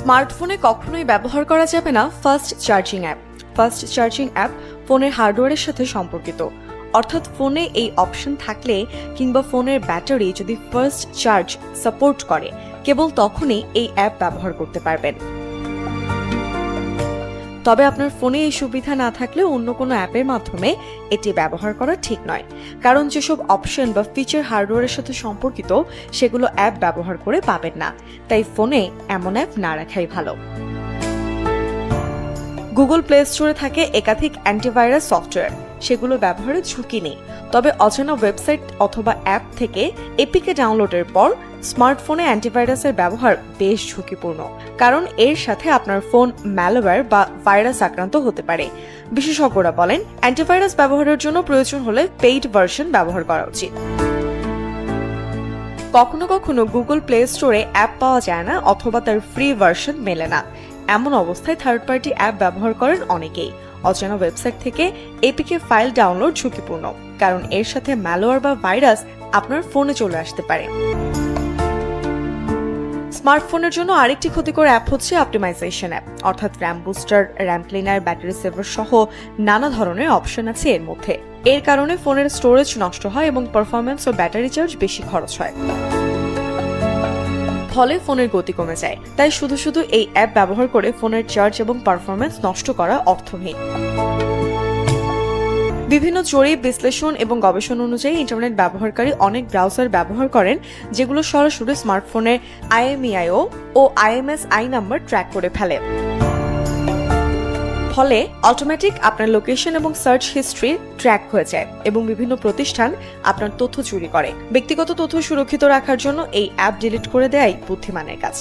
স্মার্টফোনে কখনোই ব্যবহার করা যাবে না fast charging app. Fast charging app ফোনের হার্ডওয়্যারের সাথে সম্পর্কিত, অর্থাৎ ফোনে এই অপশন থাকলে কিংবা ফোনের ব্যাটারি যদি ফাস্ট চার্জ সাপোর্ট করে, কেবল তখনই এই অ্যাপ ব্যবহার করতে পারবেন। তবে আপনার ফোনে এই সুবিধা না থাকলে অন্য কোনো অ্যাপের মাধ্যমে এটি ব্যবহার করা ঠিক নয়, কারণ যেসব অপশন বা ফিচার হার্ডওয়্যারের সাথে সম্পর্কিত সেগুলো অ্যাপ ব্যবহার করে পাবেন না, তাই ফোনে এমন অ্যাপ না রাখাই ভালো। গুগল প্লে স্টোরে থাকে একাধিক অ্যান্টিভাইরাস সফটওয়্যার, সেগুলো ব্যবহারে ঝুঁকি নেই। তবে অজানা ওয়েবসাইট অথবা অ্যাপ থেকে এপিকে ডাউনলোডের পর স্মার্টফোনে অ্যান্টিভাইরাসের ব্যবহার বেশ ঝুঁকিপূর্ণ, কারণ এর সাথে আপনার ফোন ম্যালওয়্যার বা ভাইরাস আক্রান্ত হতে পারে। বিশেষজ্ঞরা বলেন, অ্যান্টিভাইরাস ব্যবহারের জন্য প্রয়োজন হলে পেইড ভার্সন ব্যবহার করা উচিত। কখনো কখনো গুগল প্লে স্টোরে অ্যাপ পাওয়া যায় না অথবা তার ফ্রি ভার্সন মেলে না। এমন অবস্থায় থার্ড পার্টি অ্যাপ ব্যবহার করেন অনেকেই। অজানা ওয়েবসাইট থেকে এপিকে ফাইল ডাউনলোড ঝুঁকিপূর্ণ, কারণ এর সাথে ম্যালওয়্যার বা ভাইরাস আপনার ফোনে চলে আসতে পারে। স্মার্টফোনের জন্য আরেকটি ক্ষতিকর অ্যাপ হচ্ছে অপটিমাইজেশন অ্যাপ, অর্থাৎ RAM booster, RAM cleaner, battery saver সহ নানা ধরনের অপশন আছে এর মধ্যে। এর কারণে ফোনের স্টোরেজ নষ্ট হয় এবং পারফরম্যান্স ও ব্যাটারি চার্জ বেশি খরচ হয়, ফলে ফোনের গতি কমে যায়। তাই শুধু শুধু এই অ্যাপ ব্যবহার করে ফোনের চার্জ এবং পারফরম্যান্স নষ্ট করা অর্থহীন। বিভিন্ন জরিপ, বিশ্লেষণ এবং গবেষণা অনুযায়ী ইন্টারনেট ব্যবহারকারী অনেক ব্রাউজার ব্যবহার করেন যেগুলো সরাসরি স্মার্টফোনের IMEIO ও IMSI নাম্বার ট্র্যাক করে ফেলে। ফলে অটোমেটিক আপনার লোকেশন এবং সার্চ হিস্ট্রি ট্র্যাক হয়ে যায় এবং বিভিন্ন প্রতিষ্ঠান আপনার তথ্য চুরি করে। ব্যক্তিগত তথ্য সুরক্ষিত রাখার জন্য এই অ্যাপ ডিলিট করে দেয়াই বুদ্ধিমানের কাজ।